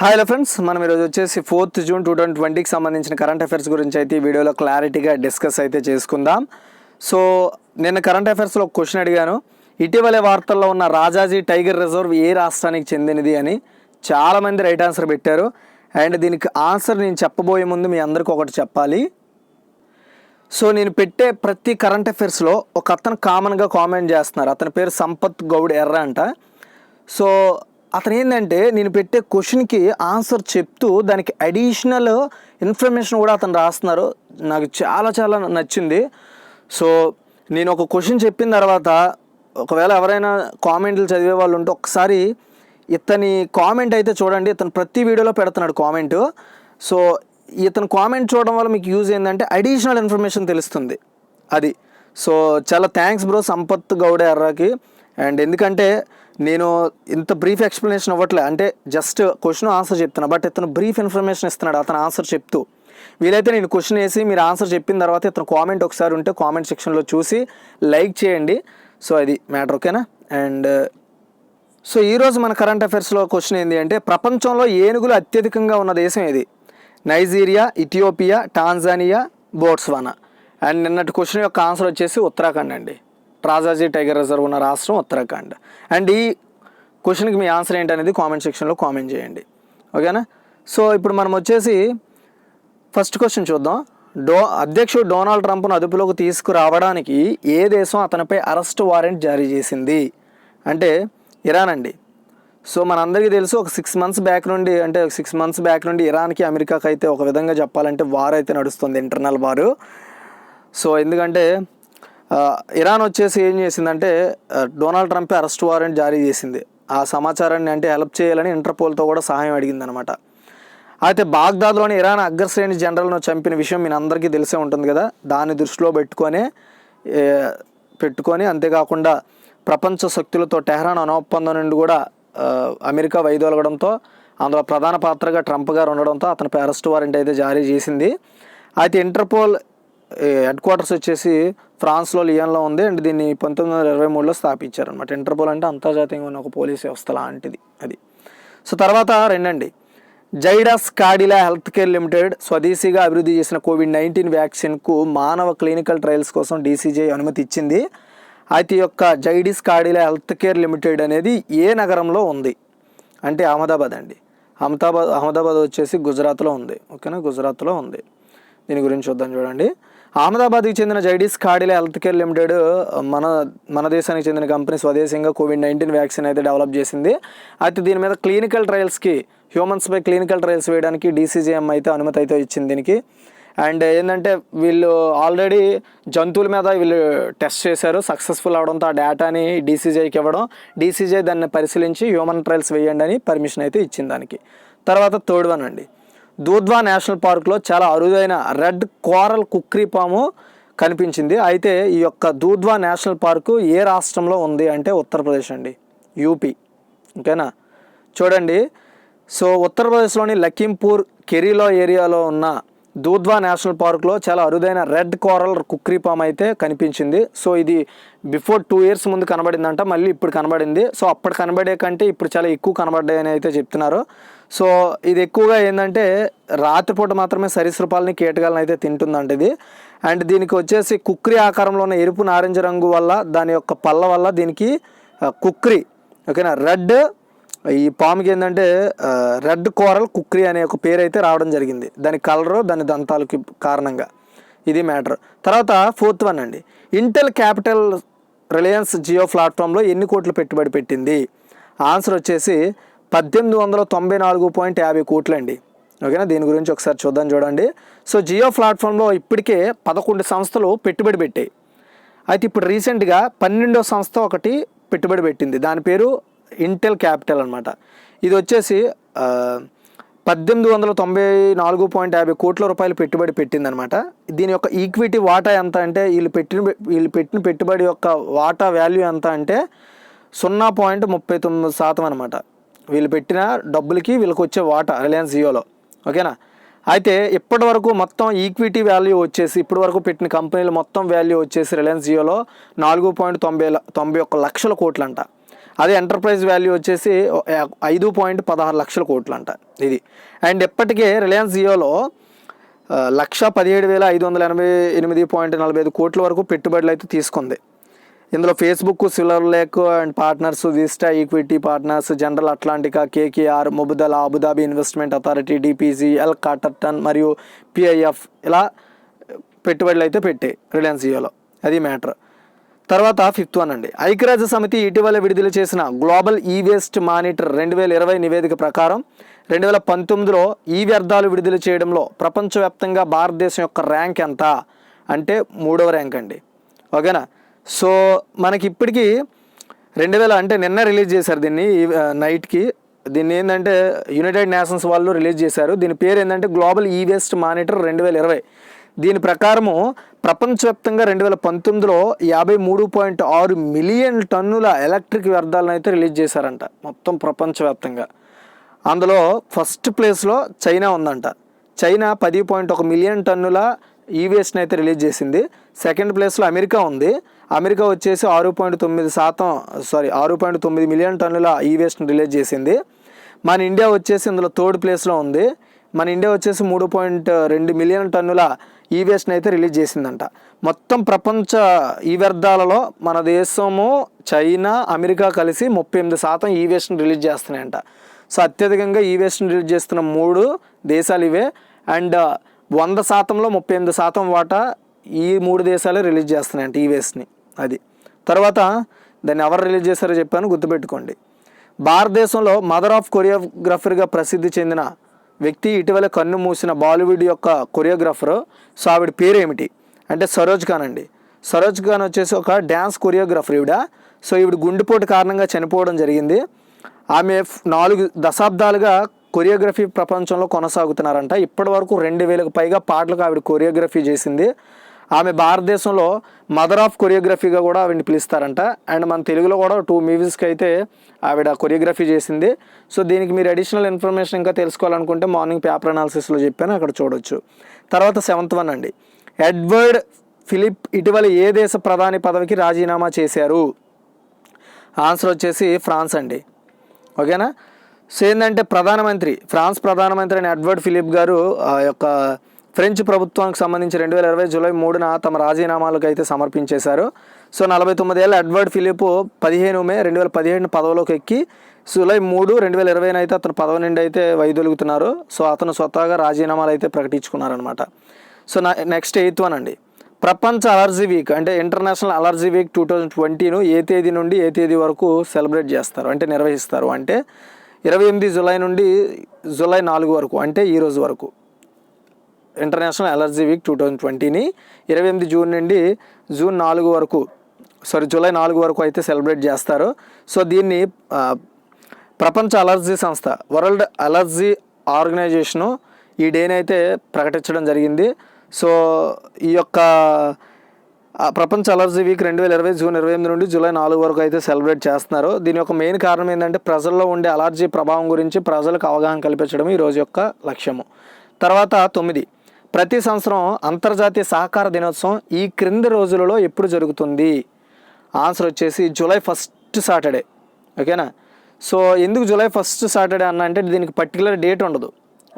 Hi hello friends, మనం ఈరోజు వచ్చేసి 4th జూన్ 2020కి సంబంధించిన కరెంట్ అఫైర్స్ గురించి అయితే ఈ వీడియోలో క్లారిటీగా డిస్కస్ అయితే చేసుకుందాం. సో నిన్న కరెంట్ అఫైర్స్లో ఒక క్వశ్చన్ అడిగాను, ఇటీవలే వార్తల్లో ఉన్న రాజాజీ టైగర్ రిజర్వ్ ఏ రాష్ట్రానికి చెందినది అని. చాలామంది రైట్ ఆన్సర్ పెట్టారు. అండ్ దీనికి ఆన్సర్ నేను చెప్పబోయే ముందు మీ అందరికీ ఒకటి చెప్పాలి. సో నేను పెట్టే ప్రతి కరెంట్ అఫైర్స్లో ఒక అతను కామన్గా కామెంట్ చేస్తున్నారు. అతని పేరు సంపత్ గౌడ్ ఎర్ర అంట. సో అతను ఏంటంటే నేను పెట్టే క్వశ్చన్కి ఆన్సర్ చెప్తూ దానికి అడిషనల్ ఇన్ఫర్మేషన్ కూడా అతను రాస్తున్నారు. నాకు చాలా నచ్చింది. సో నేను ఒక క్వశ్చన్ చెప్పిన తర్వాత ఒకవేళ ఎవరైనా కామెంట్లు చదివే వాళ్ళు ఉంటే ఒకసారి ఇతని కామెంట్ అయితే చూడండి. ఇతను ప్రతి వీడియోలో పెడుతున్నాడు కామెంట్. సో ఇతను కామెంట్ చూడడం వల్ల మీకు యూజ్ ఏంటంటే అడిషనల్ ఇన్ఫర్మేషన్ తెలుస్తుంది అది. సో చాలా థ్యాంక్స్ బ్రో సంపత్ గౌడ ఎర్రకి. అండ్ ఎందుకంటే నేను ఇంత బ్రీఫ్ ఎక్స్ప్లెనేషన్ ఇవ్వట్లే, అంటే జస్ట్ క్వశ్చన్ ఆన్సర్ చెప్తున్నా. బట్ ఇతను బ్రీఫ్ ఇన్ఫర్మేషన్ ఇస్తున్నాడు అతను ఆన్సర్ చెప్తూ. వీలైతే నేను క్వశ్చన్ వేసి మీరు ఆన్సర్ చెప్పిన తర్వాత ఇతను కామెంట్ ఒకసారి ఉంటే కామెంట్ సెక్షన్లో చూసి లైక్ చేయండి. సో అది మ్యాటర్, ఓకేనా. అండ్ సో ఈరోజు మన కరెంట్ అఫైర్స్లో క్వశ్చన్ ఏంటి అంటే, ప్రపంచంలో ఏనుగులు అత్యధికంగా ఉన్న దేశం ఏది? Nigeria, Ethiopia, Tanzania, Botswana. And నిన్నటి క్వశ్చన్ యొక్క ఆన్సర్ వచ్చేసి ఉత్తరాఖండ్ అండి. రాజాజీ టైగర్ రిజర్వ్ ఉన్న రాష్ట్రం ఉత్తరాఖండ్. అండ్ ఈ క్వశ్చన్కి మీ ఆన్సర్ ఏంటనేది కామెంట్ సెక్షన్లో కామెంట్ చేయండి, ఓకేనా. సో ఇప్పుడు మనం వచ్చేసి ఫస్ట్ క్వశ్చన్ చూద్దాం. అధ్యక్షుడు డొనాల్డ్ ట్రంప్ను అదుపులోకి తీసుకురావడానికి ఏ దేశం అతనిపై అరెస్ట్ వారెంట్ జారీ చేసింది? అంటే ఇరాన్ అండి. సో మనందరికీ తెలుసు ఒక 6 months బ్యాక్ నుండి ఇరాన్కి అమెరికాకి అయితే ఒక విధంగా చెప్పాలంటే వార్ అయితే నడుస్తుంది, ఇంటర్నల్ వారు. సో ఎందుకంటే ఇరాన్ వచ్చేసి ఏం చేసిందంటే డొనాల్డ్ ట్రంప్ అరెస్ట్ వారెంట్ జారీ చేసింది. ఆ సమాచారాన్ని అంటే హెల్ప్ చేయాలని ఇంటర్పోల్తో కూడా సహాయం అడిగిందనమాట. అయితే బాగ్దాద్లోని ఇరాన్ అగ్రశ్రేణి జనరల్ను చంపిన విషయం మీ అందరికీ తెలిసే ఉంటుంది కదా. దాన్ని దృష్టిలో పెట్టుకొని అంతేకాకుండా ప్రపంచ శక్తులతో టెహ్రాన్ అణు ఒప్పందం నుండి కూడా అమెరికా వైదొలగడంతో అందులో ప్రధాన పాత్రగా ట్రంప్ గారు ఉండడంతో అతనిపై అరెస్ట్ వారెంట్ అయితే జారీ చేసింది. అయితే ఇంటర్పోల్ హెడ్ క్వార్టర్స్ వచ్చేసి ఫ్రాన్స్లో లియన్లో ఉంది. అండ్ దీన్ని 1923లో స్థాపించారనమాట. ఇంటర్పోల్ అంటే అంతర్జాతీయంగా ఉన్న ఒక పోలీస్ వ్యవస్థ లాంటిది అది. సో తర్వాత రెండండి, Zydus Cadila healthcare limited స్వదేశీగా అభివృద్ధి చేసిన కోవిడ్-19 వ్యాక్సిన్కు మానవ క్లినికల్ ట్రయల్స్ కోసం DCGI అనుమతి ఇచ్చింది. అయితే ఈ యొక్క Zydus Cadila healthcare limited అనేది ఏ నగరంలో ఉంది అంటే అహ్మదాబాద్ అండి. అహ్మదాబాద్ వచ్చేసి గుజరాత్లో ఉంది, ఓకేనా, గుజరాత్లో ఉంది. దీని గురించి చూద్దాం చూడండి. అహ్మదాబాద్కి చెందిన Zydus Cadila healthcare limited మన దేశానికి చెందిన కంపెనీ స్వదేశంగా కోవిడ్-19 వ్యాక్సిన్ అయితే డెవలప్ చేసింది. అయితే దీని మీద క్లినికల్ ట్రయల్స్కి హ్యూమన్స్పై క్లినికల్ ట్రయల్స్ వేయడానికి DCGI అయితే అనుమతి అయితే ఇచ్చింది దీనికి. అండ్ ఏంటంటే వీళ్ళు ఆల్రెడీ జంతువుల మీద వీళ్ళు టెస్ట్ చేశారు, సక్సెస్ఫుల్ అవడంతో ఆ డేటాని DCGIకి ఇవ్వడం, DCGI దాన్ని పరిశీలించి హ్యూమన్ ట్రయల్స్ వేయండి అని పర్మిషన్ అయితే ఇచ్చింది దానికి. తర్వాత థర్డ్ వన్ అండి, దూధ్వా నేషనల్ పార్క్లో చాలా అరుదైన రెడ్ కోరల్ కుక్రీ పాము కనిపించింది. అయితే ఈ యొక్క దూధ్వా నేషనల్ పార్కు ఏ రాష్ట్రంలో ఉంది అంటే ఉత్తరప్రదేశ్ అండి, UP, ఓకేనా. చూడండి, సో ఉత్తరప్రదేశ్లోని లఖింపూర్ కెరీలో ఏరియాలో ఉన్న దూధ్వా నేషనల్ పార్క్లో చాలా అరుదైన రెడ్ కోరల్ కుక్రీ పామ్ అయితే కనిపించింది. సో ఇది బిఫోర్ 2 years ముందు కనబడిందంట, మళ్ళీ ఇప్పుడు కనబడింది. సో అప్పుడు కనబడే కంటే ఇప్పుడు చాలా ఎక్కువ కనబడ్డాయని అయితే చెప్తున్నారు. సో ఇది ఎక్కువగా ఏంటంటే రాత్రిపూట మాత్రమే సరీసృపాలని కీటకాలను అయితే తింటుందంట ఇది. అండ్ దీనికి వచ్చేసి కుక్రీ ఆకారంలో ఉన్న ఎరుపు నారింజ రంగు వల్ల దాని యొక్క పళ్ళ వల్ల దీనికి కుక్రీ, ఓకేనా, రెడ్, ఈ పాముకి ఏంటంటే రెడ్ కోరల్ కుక్రీ అనే ఒక పేరు అయితే రావడం జరిగింది, దాని కలరు దాని దంతాలకి కారణంగా. ఇది మ్యాటర్. తర్వాత ఫోర్త్ వన్ అండి, ఇంటెల్ క్యాపిటల్ రిలయన్స్ జియో ప్లాట్ఫామ్లో ఎన్ని కోట్లు పెట్టుబడి పెట్టింది? ఆన్సర్ వచ్చేసి 1894.50 కోట్లు అండి, ఓకేనా. దీని గురించి ఒకసారి చూడండి. సో జియో ప్లాట్ఫామ్లో ఇప్పటికే 11 సంస్థలు పెట్టుబడి పెట్టాయి. అయితే ఇప్పుడు రీసెంట్గా 12వ సంస్థ ఒకటి పెట్టుబడి పెట్టింది, దాని పేరు ఇంటెల్ క్యాపిటల్ అనమాట. ఇది వచ్చేసి 1894.50 కోట్ల రూపాయలు పెట్టుబడి పెట్టిందనమాట. దీని యొక్క ఈక్విటీ వాటా ఎంత అంటే వీళ్ళు పెట్టిన పెట్టుబడి యొక్క వాటా వాల్యూ ఎంత అంటే 0.39% అనమాట. వీళ్ళు పెట్టిన డబ్బులకి వీళ్ళకి వచ్చే వాటా రిలయన్స్ జియోలో, ఓకేనా. అయితే ఇప్పటి వరకు మొత్తం ఈక్విటీ వాల్యూ వచ్చేసి ఇప్పటి వరకు పెట్టిన కంపెనీలు మొత్తం వాల్యూ వచ్చేసి రిలయన్స్ జియోలో 4.91 లక్షల కోట్లు అంట. అదే ఎంటర్ప్రైజ్ వాల్యూ వచ్చేసి 5.16 లక్షల కోట్లు అంట ఇది. అండ్ ఇప్పటికే రిలయన్స్ జియోలో 1,17,588.45 కోట్ల వరకు పెట్టుబడులు అయితే తీసుకుంది. ఇందులో Facebook, Silver Lake and Partners, Vista Equity Partners, General Atlantic, KKR, Mubadala, Abu Dhabi Investment Authority, DPC, L Catterton మరియు పిఐఎఫ్ ఇలా పెట్టుబడులు అయితే పెట్టాయి రిలయన్స్ జియోలో. అది మ్యాటర్. తర్వాత 5th వన్ అండి. ఐక్యరాజ్య సమితి ఇటీవల విడుదల చేసిన గ్లోబల్ ఈ వేస్ట్ మానిటర్ 2020 నివేదిక ప్రకారం 2019లో ఈ వ్యర్థాలు విడుదల చేయడంలో ప్రపంచవ్యాప్తంగా భారతదేశం యొక్క ర్యాంక్ ఎంత అంటే 3వ ర్యాంక్ అండి. ఓకేనా. సో మనకి ఇప్పటికీ 2000 అంటే నిన్న రిలీజ్ చేశారు దీన్ని నైట్కి. దీన్ని ఏంటంటే యునైటెడ్ నేషన్స్ వాళ్ళు రిలీజ్ చేశారు. దీని పేరు ఏంటంటే గ్లోబల్ ఈ వేస్ట్ మానిటర్ 2020. దీని ప్రకారము ప్రపంచవ్యాప్తంగా 2019లో 53.6 మిలియన్ టన్నుల ఎలక్ట్రిక్ వ్యర్థాలను అయితే రిలీజ్ చేశారంట మొత్తం ప్రపంచవ్యాప్తంగా. అందులో ఫస్ట్ ప్లేస్లో చైనా ఉందంట. చైనా 10.1 మిలియన్ టన్నుల ఈ వేస్ట్ని అయితే రిలీజ్ చేసింది. సెకండ్ ప్లేస్లో అమెరికా ఉంది. అమెరికా వచ్చేసి 6.9 మిలియన్ టన్నుల ఈ వేస్ట్ని రిలీజ్ చేసింది. మన ఇండియా వచ్చేసి ఇందులో థర్డ్ ప్లేస్లో ఉంది. మన ఇండియా వచ్చేసి 3.2 మిలియన్ టన్నుల ఈ వేస్ట్ని అయితే రిలీజ్ చేసిందంట. మొత్తం ప్రపంచ ఈ వ్యర్థాలలో మన దేశము, చైనా, అమెరికా కలిసి 38% ఈ వేస్ట్ని రిలీజ్ చేస్తున్నాయంట. సో అత్యధికంగా ఈ వేస్ట్ని రిలీజ్ చేస్తున్న 3 దేశాలు ఇవే. అండ్ 100%లో 38% వాటా ఈ 3 దేశాలే రిలీజ్ చేస్తున్నాయంట ఈ వేస్ట్ని. అది తర్వాత దాన్ని ఎవరు రిలీజ్ చేశారో చెప్పాను, గుర్తుపెట్టుకోండి. భారతదేశంలో మదర్ ఆఫ్ కొరియోగ్రఫర్గా ప్రసిద్ధి చెందిన వ్యక్తి, ఇటీవల కన్ను మూసిన బాలీవుడ్ యొక్క కొరియోగ్రాఫర్. సో ఆవిడ పేరు ఏమిటి అంటే సరోజ్ ఖాన్ అండి. సరోజ్ ఖాన్ వచ్చేసి ఒక డ్యాన్స్ కొరియోగ్రాఫర్ ఈవిడ. సో ఈవిడ గుండెపోటు కారణంగా చనిపోవడం జరిగింది. ఆమె 4 దశాబ్దాలుగా కొరియోగ్రఫీ ప్రపంచంలో కొనసాగుతున్నారంట. ఇప్పటి వరకు 2000కు పైగా పాటలకు ఆవిడ కొరియోగ్రఫీ చేసింది. ఆమె భారతదేశంలో మదర్ ఆఫ్ కొరియోగ్రఫీగా కూడా ఆవిడని పిలుస్తారంట. అండ్ మన తెలుగులో కూడా 2 మూవీస్కి అయితే ఆవిడ కొరియోగ్రఫీ చేసింది. సో దీనికి మీరు అడిషనల్ ఇన్ఫర్మేషన్ ఇంకా తెలుసుకోవాలనుకుంటే మార్నింగ్ పేపర్ అనాలిసిస్లో చెప్పాను, అక్కడ చూడొచ్చు. తర్వాత 7th వన్ అండి. ఎడ్వర్డ్ ఫిలిప్ ఇటీవల ఏ దేశ ప్రధాని పదవికి రాజీనామా చేశారు? ఆన్సర్ వచ్చేసి ఫ్రాన్స్ అండి. ఓకేనా. సో ఏంటంటే ఫ్రాన్స్ ప్రధానమంత్రి అయిన ఎడ్వర్డ్ ఫిలిప్ గారు యొక్క ఫ్రెంచ్ ప్రభుత్వానికి సంబంధించి 2020 జూలై 3న తమ రాజీనామాలకు అయితే సమర్పించేశారు. సో 49 ఏళ్ళ ఎడ్వర్డ్ ఫిలిప్ 15 మే 2017 పదవిలోకి ఎక్కి జూలై 3, 2020 అయితే అతను పదవి నుండి అయితే వైదొలుగుతున్నారు. సో అతను స్వతహాగా రాజీనామాలు అయితే ప్రకటించుకున్నారనమాట. సో నెక్స్ట్ 8th వన్ అండి. ప్రపంచ అలర్జీ వీక్ అంటే ఇంటర్నేషనల్ అలర్జీ వీక్ 2020ను ఏ తేదీ నుండి ఏ తేదీ వరకు సెలబ్రేట్ చేస్తారు అంటే నిర్వహిస్తారు అంటే 28 జూలై నుండి జూలై 4 వరకు అంటే ఈరోజు వరకు ఇంటర్నేషనల్ అలర్జీ వీక్ 2020ని 28 జూన్ నుండి జూలై 4 వరకు అయితే సెలబ్రేట్ చేస్తారు. సో దీన్ని ప్రపంచ అలర్జీ సంస్థ వరల్డ్ అలర్జీ ఆర్గనైజేషను ఈ డేని అయితే ప్రకటించడం జరిగింది. సో ఈ యొక్క ప్రపంచ అలర్జీ వీక్ 2020 జూన్ 28 నుండి జూలై 4 వరకు అయితే సెలబ్రేట్ చేస్తున్నారు. దీని యొక్క మెయిన్ కారణం ఏంటంటే ప్రజల్లో ఉండే అలర్జీ ప్రభావం గురించి ప్రజలకు అవగాహన కల్పించడం ఈ రోజు యొక్క లక్ష్యము. తర్వాత 9, ప్రతి సంవత్సరం అంతర్జాతీయ సహకార దినోత్సవం ఈ క్రింది రోజులలో ఎప్పుడు జరుగుతుంది? ఆన్సర్ వచ్చేసి జూలై 1st సాటర్డే. ఓకేనా. సో ఎందుకు జూలై 1st సాటర్డే అన్న అంటే దీనికి పర్టికులర్ డేట్ ఉండదు.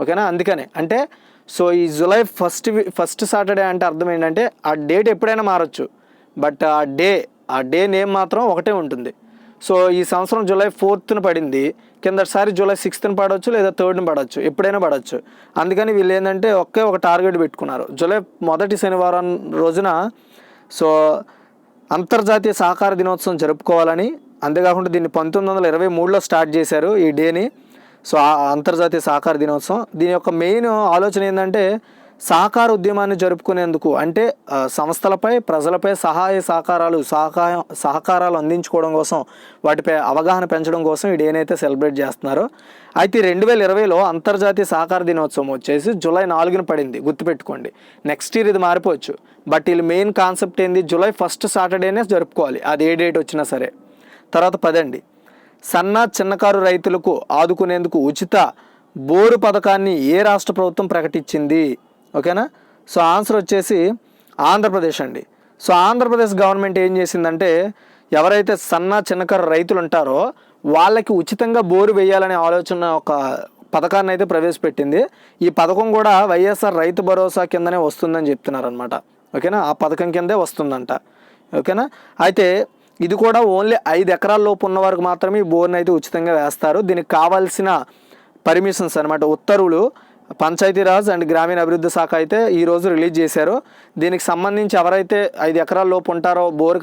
ఓకేనా. అందుకనే అంటే సో ఈ జూలై 1st సాటర్డే అంటే అర్థం ఏంటంటే ఆ డేట్ ఎప్పుడైనా మారచ్చు, బట్ ఆ డే నేమ్ మాత్రం ఒకటే ఉంటుంది. సో ఈ సంవత్సరం జూలై 4th పడింది, కిందసారి జూలై 6th పడవచ్చు లేదా 3rd పడవచ్చు, ఎప్పుడైనా పడవచ్చు. అందుకని వీళ్ళు ఏంటంటే ఒక టార్గెట్ పెట్టుకున్నారు జూలై 1వ శనివారం రోజున సో అంతర్జాతీయ సహకార దినోత్సవం జరుపుకోవాలని. అంతేకాకుండా దీన్ని 1923లో స్టార్ట్ చేశారు ఈ డేని. సో అంతర్జాతీయ సహకార దినోత్సవం దీని యొక్క మెయిన్ ఆలోచన ఏంటంటే సహకార ఉద్యమాన్ని జరుపుకునేందుకు అంటే సంస్థలపై ప్రజలపై సహకారాలు అందించుకోవడం కోసం, వాటిపై అవగాహన పెంచడం కోసం ఈ డేని అయితే సెలబ్రేట్ చేస్తున్నారు. అయితే 2020లో అంతర్జాతీయ సహకార దినోత్సవం వచ్చేసి జూలై 4న పడింది, గుర్తుపెట్టుకోండి. నెక్స్ట్ ఇయర్ ఇది మారిపోవచ్చు, బట్ వీళ్ళు మెయిన్ కాన్సెప్ట్ ఏంది జూలై 1st సాటర్డేనే జరుపుకోవాలి, అది ఏ డేట్ వచ్చినా సరే. తర్వాత 10 చిన్నకారు రైతులకు ఆదుకునేందుకు ఉచిత బోరు పథకాన్ని ఏ రాష్ట్ర ప్రభుత్వం ప్రకటించింది? ఓకేనా. సో ఆన్సర్ వచ్చేసి ఆంధ్రప్రదేశ్ అండి. సో ఆంధ్రప్రదేశ్ గవర్నమెంట్ ఏం చేసిందంటే ఎవరైతే చిన్నకారు రైతులు ఉంటారో వాళ్ళకి ఉచితంగా బోరు వేయాలనే ఆలోచన ఒక పథకాన్ని అయితే ప్రవేశపెట్టింది. ఈ పథకం కూడా వైఎస్ఆర్ రైతు భరోసా కిందనే వస్తుందని చెప్తున్నారు అనమాట. ఓకేనా, ఆ పథకం కిందే వస్తుందంట. ఓకేనా, అయితే ఇది కూడా ఓన్లీ 5 ఎకరాల లోపు ఉన్న వారికి మాత్రమే ఈ బోర్ని అయితే ఉచితంగా వేస్తారు. దీనికి కావాల్సిన పర్మిషన్స్ అనమాట, ఉత్తర్వులు పంచాయతీరాజ్ అండ్ గ్రామీణ అభివృద్ధి శాఖ అయితే ఈరోజు రిలీజ్ చేశారు. దీనికి సంబంధించి ఎవరైతే 5 ఎకరాల లోపు ఉంటారో, బోరు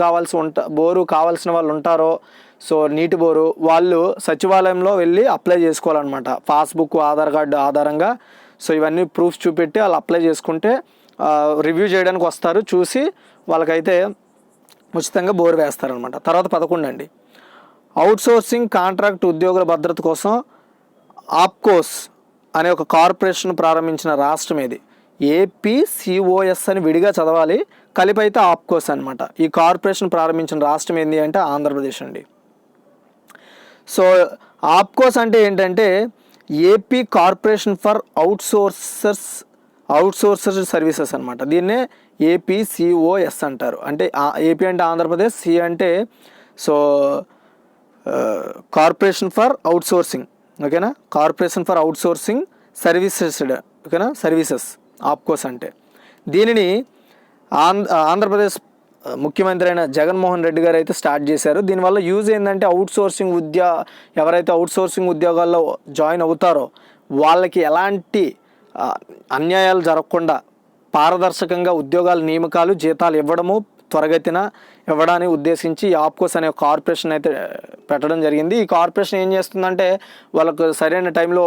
కావాల్సిన వాళ్ళు ఉంటారో, సో నీటి బోరు, వాళ్ళు సచివాలయంలో వెళ్ళి అప్లై చేసుకోవాలన్నమాట. పాస్బుక్, ఆధార్ కార్డు ఆధారంగా సో ఇవన్నీ ప్రూఫ్స్ చూపెట్టి వాళ్ళు అప్లై చేసుకుంటే రివ్యూ చేయడానికి వస్తారు. చూసి వాళ్ళకైతే ఉచితంగా బోరు వేస్తారనమాట. తర్వాత 11 అండి, అవుట్సోర్సింగ్ కాంట్రాక్ట్ ఉద్యోగుల భద్రత కోసం ఆప్కోస్ అనే ఒక కార్పొరేషన్ ప్రారంభించిన రాష్ట్రం ఏది? APCOS అని విడిగా చదవాలి, కలిపి అయితే ఆప్కోస్ అనమాట. ఈ కార్పొరేషన్ ప్రారంభించిన రాష్ట్రం ఏంటి అంటే ఆంధ్రప్రదేశ్ అండి. సో ఆప్కోస్ అంటే ఏంటంటే ఏపీ కార్పొరేషన్ ఫర్ అవుట్సోర్సర్ సర్వీసెస్ అనమాట. దీన్నే APCOS అంటారు. అంటే ఏపీ అంటే ఆంధ్రప్రదేశ్, సి అంటే సో కార్పొరేషన్ ఫర్ అవుట్సోర్సింగ్. ఓకేనా, కార్పొరేషన్ ఫర్ అవుట్సోర్సింగ్ సర్వీసెస్. ఓకేనా, సర్వీసెస్ ఆప్కోస్ అంటే. దీనిని ఆంధ్రప్రదేశ్ ముఖ్యమంత్రి అయిన జగన్మోహన్ రెడ్డి గారు అయితే స్టార్ట్ చేశారు. దీనివల్ల యూజ్ ఏంటంటే ఎవరైతే అవుట్సోర్సింగ్ ఉద్యోగాల్లో జాయిన్ అవుతారో వాళ్ళకి ఎలాంటి అన్యాయాలు జరగకుండా పారదర్శకంగా ఉద్యోగాల నియామకాలు, జీతాలు ఇవ్వడము త్వరగతిన ఇవ్వడాన్ని ఉద్దేశించి ఈ ఆప్కోస్ అనే కార్పొరేషన్ అయితే పెట్టడం జరిగింది. ఈ కార్పొరేషన్ ఏం చేస్తుందంటే వాళ్ళకు సరైన టైంలో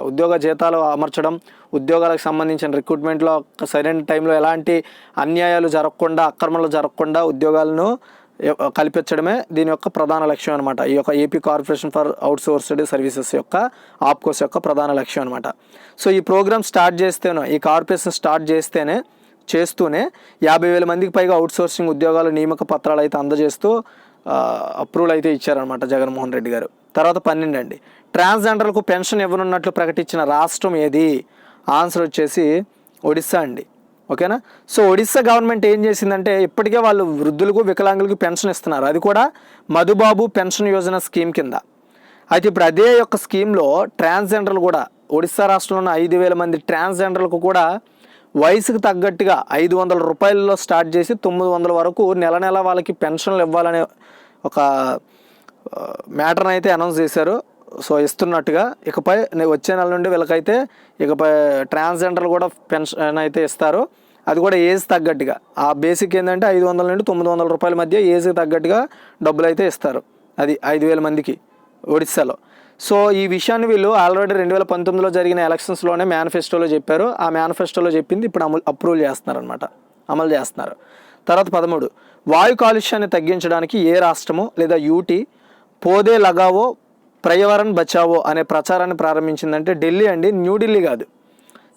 ఉద్యోగ జీతాలు అమర్చడం, ఉద్యోగాలకు సంబంధించిన రిక్రూట్మెంట్లో సరైన టైంలో ఎలాంటి అన్యాయాలు జరగకుండా, అక్రమాలు జరగకుండా ఉద్యోగాలను కల్పించడమే దీని యొక్క ప్రధాన లక్ష్యం అనమాట. ఈ యొక్క AP corporation for outsourced services యొక్క ఆప్కోస్ యొక్క ప్రధాన లక్ష్యం అనమాట. సో ఈ ప్రోగ్రామ్ స్టార్ట్ చేస్తేనే, ఈ కార్పొరేషన్ స్టార్ట్ చేస్తూనే 50,000 మందికి పైగా అవుట్సోర్సింగ్ ఉద్యోగాల నియామక పత్రాలు అయితే అందజేస్తూ అప్రూవల్ అయితే ఇచ్చారనమాట జగన్మోహన్ రెడ్డి గారు. తర్వాత 12 అండి, ట్రాన్స్జెండర్లకు పెన్షన్ ఇవ్వనున్నట్లు ప్రకటించిన రాష్ట్రం ఏది? ఆన్సర్ వచ్చేసి ఒడిస్సా అండి. ఓకేనా, సో ఒడిస్సా గవర్నమెంట్ ఏం చేసిందంటే ఇప్పటికే వాళ్ళు వృద్ధులకు, వికలాంగులకు పెన్షన్ ఇస్తున్నారు. అది కూడా మధుబాబు పెన్షన్ యోజన స్కీమ్ కింద. అయితే ఇప్పుడు అదే యొక్క స్కీమ్లో ట్రాన్స్జెండర్లు కూడా, ఒడిస్సా రాష్ట్రంలో ఉన్న 5,000 మంది ట్రాన్స్జెండర్లకు కూడా వయసుకు తగ్గట్టుగా 500 రూపాయలలో స్టార్ట్ చేసి 900 వరకు నెల వాళ్ళకి పెన్షన్లు ఇవ్వాలనే ఒక మ్యాటర్ని అయితే అనౌన్స్ చేశారు. సో ఇస్తున్నట్టుగా ఇకపై వచ్చే నెల నుండి వీళ్ళకైతే ఇకపై ట్రాన్స్జెండర్లు కూడా పెన్షన్ అయితే ఇస్తారు. అది కూడా ఏజ్ తగ్గట్టుగా. ఆ బేసిక్ ఏంటంటే 500 నుండి 900 రూపాయల మధ్య ఏజ్కి తగ్గట్టుగా డబ్బులు అయితే ఇస్తారు. అది 5,000 మందికి ఒడిస్సాలో. సో ఈ విషయాన్ని వీళ్ళు ఆల్రెడీ 2019లో జరిగిన ఎలక్షన్స్లోనే మేనిఫెస్టోలో చెప్పారు. ఆ మేనిఫెస్టోలో చెప్పింది ఇప్పుడు అప్రూవల్ చేస్తున్నారనమాట, అమలు చేస్తున్నారు. తర్వాత 13, వాయు కాలుష్యాన్ని తగ్గించడానికి ఏ రాష్ట్రము లేదా యూటీ పోదే లగావో పర్యావరణ బచావో అనే ప్రచారాన్ని ప్రారంభించిందంటే ఢిల్లీ అండి, న్యూఢిల్లీ కాదు.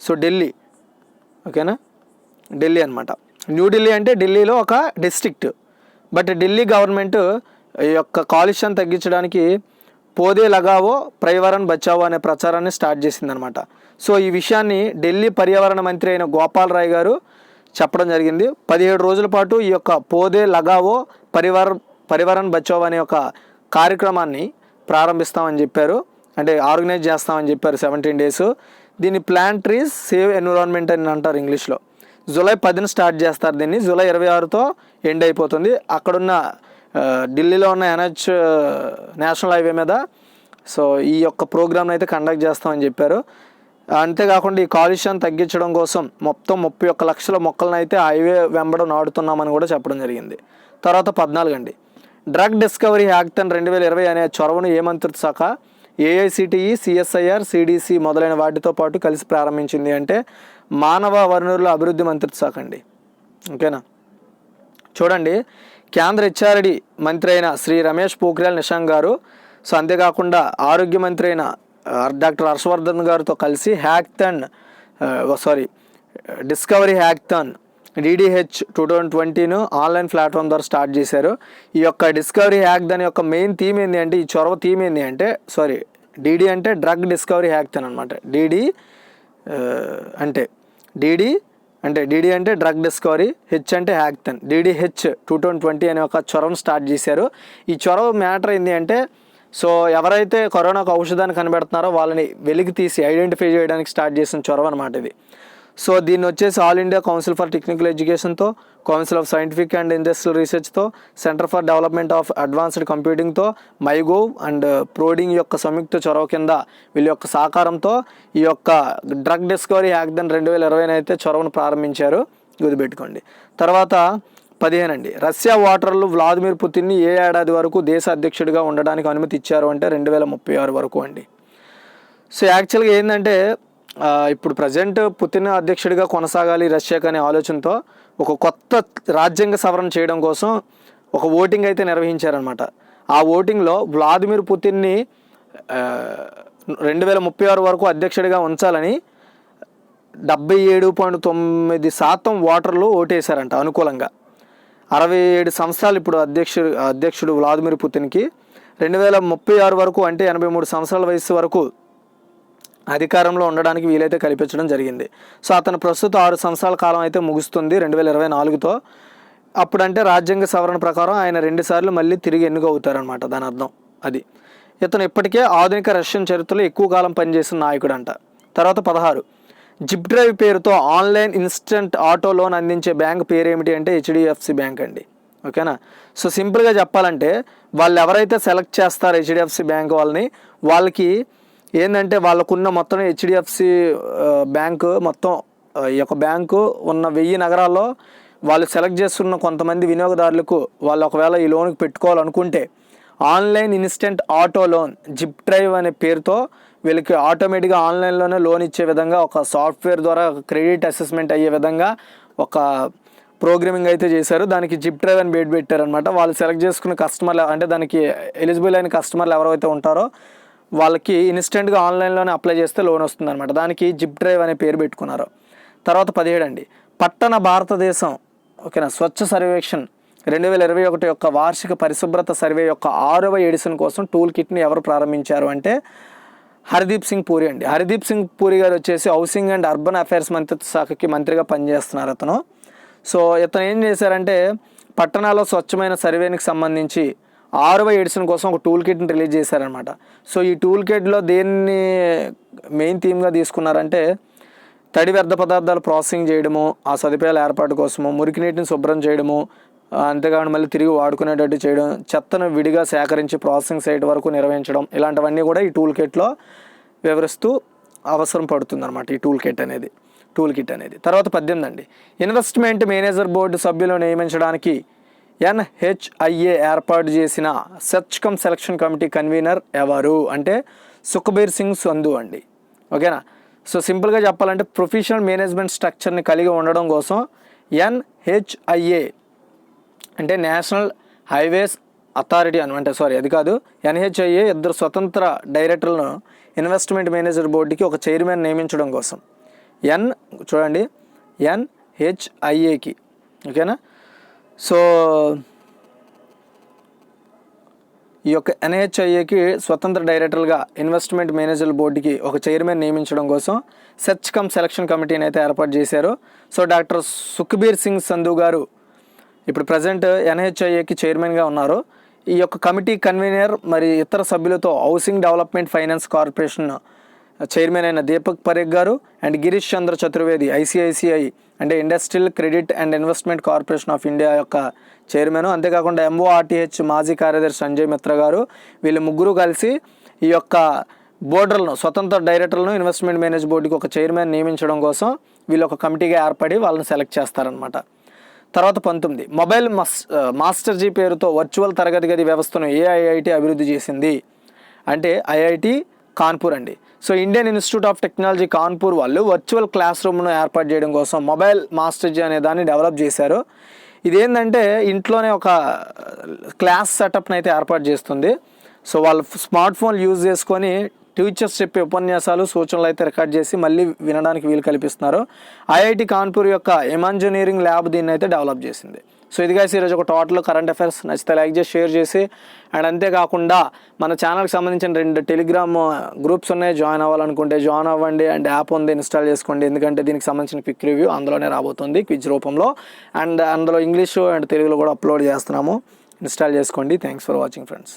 సో ఢిల్లీ. ఓకేనా, ఢిల్లీ అనమాట. న్యూఢిల్లీ అంటే ఢిల్లీలో ఒక డిస్ట్రిక్ట్. బట్ ఢిల్లీ గవర్నమెంట్ ఈ యొక్క కాలుష్యాన్ని తగ్గించడానికి పోదే లగావో పర్యావరణ బచావో అనే ప్రచారాన్ని స్టార్ట్ చేసిందనమాట. సో ఈ విషయాన్ని ఢిల్లీ పర్యావరణ మంత్రి అయిన గోపాల్ రాయ్ గారు చెప్పడం జరిగింది. 17 రోజుల పాటు ఈ యొక్క పోదే లగావో పర్యావరణ బచావో అనే ఒక కార్యక్రమాన్ని ప్రారంభిస్తామని చెప్పారు, అంటే ఆర్గనైజ్ చేస్తామని చెప్పారు 17 days. దీన్ని ప్లాంట్ ట్రీస్ సేవ్ ఎన్విరాన్మెంట్ అని అంటారు ఇంగ్లీష్లో. జూలై 10న స్టార్ట్ చేస్తారు దీన్ని, జూలై 26తో ఎండ్ అయిపోతుంది. అక్కడున్న ఢిల్లీలో ఉన్న NH నేషనల్ హైవే మీద సో ఈ యొక్క ప్రోగ్రామ్ని అయితే కండక్ట్ చేస్తామని చెప్పారు. అంతేకాకుండా ఈ కాలుష్యాన్ని తగ్గించడం కోసం మొత్తం 31 లక్షల మొక్కలను అయితే హైవే వెంబడ నాటుతున్నామని కూడా చెప్పడం జరిగింది. తర్వాత 14 అండి, డ్రగ్ డిస్కవరీ యాక్ట్ 2020 అనే చొరవను ఏ మంత్రిత్వ శాఖ AICTE, CSIR, CDC మొదలైన వాటితో పాటు కలిసి ప్రారంభించింది అంటే మానవ వనరుల అభివృద్ధి మంత్రిత్వ శాఖ అండి. ఓకేనా, చూడండి, కేంద్ర HRD మంత్రి అయిన శ్రీ రమేష్ పోఖ్రియాల్ నిశాంక్ గారు, సో అంతేకాకుండా ఆరోగ్య మంత్రి అయిన డాక్టర్ హర్షవర్ధన్ గారితో కలిసి డిస్కవరీ హ్యాక్థాన్ DDH 2020ను ఆన్లైన్ ప్లాట్ఫామ్ ద్వారా స్టార్ట్ చేశారు. ఈ యొక్క డిస్కవరీ హ్యాక్థాన్ యొక్క మెయిన్ థీమ్ ఏంటి అంటే, ఈ చొరవ థీమ్ ఏంటి అంటే, DD అంటే డ్రగ్ డిస్కవరీ హ్యాక్థాన్ అనమాట. DD అంటే DD అంటే డిడి అంటే డ్రగ్ డిస్కవరీ, హెచ్ అంటే హ్యాక్థన్, డిడిహెచ్ 2020 అనే ఒక చొరవను స్టార్ట్ చేశారు. ఈ చొరవ మ్యాటర్ ఏంటి అంటే సో ఎవరైతే కరోనాకు ఔషధాన్ని కనిపెడుతున్నారో వాళ్ళని వెలికి తీసి ఐడెంటిఫై చేయడానికి స్టార్ట్ చేసిన చొరవ అనమాట ఇది. సో దీన్ని వచ్చేసి All India Council for Technical ఎడ్యుకేషన్తో, Council of Scientific and Industrial రీసెర్చ్తో, Centre for Development of Advanced కంప్యూటింగ్తో, మైగోవ్ అండ్ ప్రోడింగ్ యొక్క సంయుక్త చొరవ కింద వీళ్ళ యొక్క సహకారంతో ఈ యొక్క డ్రగ్ డిస్కవరీ హ్యాక్థన్ 2020 అయితే చొరవను ప్రారంభించారు, గుర్తుపెట్టుకోండి. తర్వాత 15 అండి, రష్యా ఓటర్లు వ్లాదిమిర్ పుతిన్ని ఏ ఏడాది వరకు దేశ అధ్యక్షుడిగా ఉండడానికి అనుమతి ఇచ్చారు అంటే 2036 వరకు అండి. సో యాక్చువల్గా ఏంటంటే ఇప్పుడు ప్రజెంట్ పుతిన్ అధ్యక్షుడిగా కొనసాగాలి రష్యాకు అనే ఆలోచనతో ఒక కొత్త రాజ్యాంగ సవరణ చేయడం కోసం ఒక ఓటింగ్ అయితే నిర్వహించారనమాట. ఆ ఓటింగ్లో వ్లాదిమిర్ పుతిన్ని 2036 వరకు అధ్యక్షుడిగా ఉంచాలని 77.9% ఓటర్లు ఓటేశారంట అనుకూలంగా. 67 సంవత్సరాలు ఇప్పుడు అధ్యక్షుడు వ్లాదిమిర్ పుతిన్కి 2036 వరకు అంటే 83 సంవత్సరాల వయసు వరకు అధికారంలో ఉండడానికి వీలైతే కల్పించడం జరిగింది. సో అతను ప్రస్తుత 6 సంవత్సరాల కాలం అయితే ముగుస్తుంది 2024తో. అప్పుడంటే రాజ్యాంగ సవరణ ప్రకారం ఆయన 2 సార్లు మళ్ళీ తిరిగి ఎన్నికవుతారనమాట, దాని అర్థం అది. ఇతను ఇప్పటికే ఆధునిక రష్యన్ చరిత్రలో ఎక్కువ కాలం పనిచేసిన నాయకుడు అంట. తర్వాత 16, జిప్ డ్రైవ్ పేరుతో ఆన్లైన్ ఇన్స్టెంట్ ఆటో లోన్ అందించే బ్యాంక్ పేరు ఏమిటి అంటే హెచ్డిఎఫ్సి బ్యాంక్ అండి. ఓకేనా. సో సింపుల్గా చెప్పాలంటే వాళ్ళు ఎవరైతే సెలెక్ట్ చేస్తారో హెచ్డిఎఫ్సి బ్యాంక్ వాళ్ళకి ఏంటంటే వాళ్ళకున్న మొత్తం హెచ్డిఎఫ్సి బ్యాంకు మొత్తం ఈ యొక్క బ్యాంకు ఉన్న 1000 నగరాల్లో వాళ్ళు సెలెక్ట్ చేస్తున్న కొంతమంది వినియోగదారులకు వాళ్ళు ఒకవేళ ఈ లోన్కి పెట్టుకోవాలనుకుంటే online instant auto loan Zip Drive అనే పేరుతో వీళ్ళకి ఆటోమేటిక్గా ఆన్లైన్లోనే లోన్ ఇచ్చే విధంగా ఒక సాఫ్ట్వేర్ ద్వారా క్రెడిట్ అసెస్మెంట్ అయ్యే విధంగా ఒక ప్రోగ్రామింగ్ అయితే చేశారు. దానికి జిప్ డ్రైవ్ అని పెట్టారనమాట. వాళ్ళు సెలెక్ట్ చేసుకున్న కస్టమర్లు అంటే దానికి ఎలిజిబుల్ అయిన కస్టమర్లు ఎవరైతే ఉంటారో వాళ్ళకి ఇన్స్టెంట్గా ఆన్లైన్లోనే అప్లై చేస్తే లోన్ వస్తుందన్నమాట. దానికి జిప్ డ్రైవ్ అనే పేరు పెట్టుకున్నారు. తర్వాత 17 అండి, పట్టణ భారతదేశం ఓకేనా స్వచ్ఛ సర్వేక్షణ్ 2021 యొక్క వార్షిక పరిశుభ్రత సర్వే యొక్క 6వ ఎడిషన్ కోసం టూల్ కిట్ని ఎవరు ప్రారంభించారు అంటే హర్దీప్ సింగ్ పూరి అండి. హర్దీప్ సింగ్ పూరి గారు వచ్చేసి హౌసింగ్ అండ్ అర్బన్ అఫైర్స్ మంత్రిత్వ శాఖకి మంత్రిగా పనిచేస్తున్నారు అతను. సో ఇతను ఏం చేశారంటే పట్టణాల్లో స్వచ్ఛమైన సర్వేకి సంబంధించి 6వ ఎడిషన్ కోసం ఒక టూల్ కిట్ని రిలీజ్ చేశారనమాట. సో ఈ టూల్ కిట్లో దేన్ని మెయిన్ థీమ్గా తీసుకున్నారంటే తడి వ్యర్థ పదార్థాలు ప్రాసెసింగ్ చేయడము, ఆ సదుపాయాల ఏర్పాటు కోసము, మురికి నీటిని శుభ్రం చేయడము, అంతేకాకుండా మళ్ళీ తిరిగి వాడుకునేటట్టు చేయడం, చెత్తను విడిగా సేకరించి ప్రాసెసింగ్ సైట్ వరకు నిర్వహించడం, ఇలాంటివన్నీ కూడా ఈ టూల్ కిట్లో వివరిస్తూ అవసరం పడుతుందన్నమాట ఈ టూల్ కిట్ అనేది. తర్వాత 18 అండి, ఇన్వెస్ట్మెంట్ మేనేజర్ బోర్డు సభ్యులు నియమించడానికి NHIA ఏర్పాటు చేసిన search come selection committee convener ఎవరు అంటే సుఖ్బీర్ సింగ్ సంధు అండి. ఓకేనా. సో సింపుల్గా చెప్పాలంటే ప్రొఫెషనల్ మేనేజ్మెంట్ స్ట్రక్చర్ని కలిగి ఉండడం కోసం NHIA అంటే నేషనల్ హైవేస్ అథారిటీ అనమాట. అది కాదు, NHIA 2 స్వతంత్ర డైరెక్టర్లను ఇన్వెస్ట్మెంట్ మేనేజర్ బోర్డుకి ఒక చైర్మన్ నియమించడం కోసం చూడండి NHIAకి. ఓకేనా. సో ఈ యొక్క NHIAకి స్వతంత్ర డైరెక్టర్గా ఇన్వెస్ట్మెంట్ మేనేజర్ బోర్డుకి ఒక చైర్మన్ నియమించడం కోసం సెర్చ్ కమ్ సెలక్షన్ కమిటీని అయితే ఏర్పాటు చేశారు. సో డాక్టర్ సుఖ్బీర్ సింగ్ సంధు గారు ఇప్పుడు ప్రజెంట్ NHIAకి చైర్మన్గా ఉన్నారు. ఈ యొక్క కమిటీ కన్వీనర్ మరి ఇతర సభ్యులతో housing development finance corporation chairman అయిన దీపక్ పరేఖ్ గారు and Girish Chandra Chaturvedi ICICI అంటే industrial credit and investment corporation of India యొక్క చైర్మన్, అంతేకాకుండా MORTH మాజీ కార్యదర్శి సంజయ్ మిత్ర గారు, వీళ్ళు ముగ్గురు కలిసి ఈ యొక్క బోర్డర్లను స్వతంత్ర డైరెక్టర్లను ఇన్వెస్ట్మెంట్ మేనేజ్ బోర్డుకి ఒక చైర్మన్ నియమించడం కోసం వీళ్ళు ఒక కమిటీగా ఏర్పడి వాళ్ళని సెలెక్ట్ చేస్తారనమాట. తర్వాత 19 మొబైల్ మాస్టర్ జీ పేరుతో వర్చువల్ తరగతి గది వ్యవస్థను ఏ IIT అభివృద్ధి చేసింది అంటే IIT కాన్పూర్ అండి. So Indian institute of technology Kanpur వాళ్ళు వర్చువల్ క్లాస్ రూమ్ను ఏర్పాటు చేయడం కోసం మొబైల్ మాస్టర్ జీ అనే దాన్ని డెవలప్ చేశారు. ఇదేంటంటే ఇంట్లోనే ఒక క్లాస్ సెటప్ని అయితే ఏర్పాటు చేస్తుంది. సో వాళ్ళు స్మార్ట్ ఫోన్ యూజ్ చేసుకొని టీచర్స్ చెప్పే ఉపన్యాసాలు సూచనలు అయితే రికార్డ్ చేసి మళ్ళీ వినడానికి వీలు కల్పిస్తున్నారు. IIT కాన్పూర్ యొక్క ఇమాంజినీరింగ్ ల్యాబ్ దీన్ని అయితే డెవలప్ చేసింది. సో ఇది guys ఈరోజు ఒక టోటల్ కరెంట్ అఫైర్స్. నచ్చితే లైక్ చేసి షేర్ చేసి అండ్ అంతేకాకుండా మన ఛానల్కి సంబంధించిన 2 టెలిగ్రామ్ గ్రూప్స్ ఉన్నాయి. జాయిన్ అవ్వాలనుకుంటే జాయిన్ అవ్వండి అండ్ యాప్ ఉంది ఇన్స్టాల్ చేసుకోండి. ఎందుకంటే దీనికి సంబంధించిన క్విక్ రివ్యూ అందులోనే రాబోతుంది క్విజ్ రూపంలో. అండ్ అందులో ఇంగ్లీషు అండ్ తెలుగులో కూడా అప్లోడ్ చేస్తున్నాము. ఇన్స్టాల్ చేసుకోండి. Thanks for watching friends.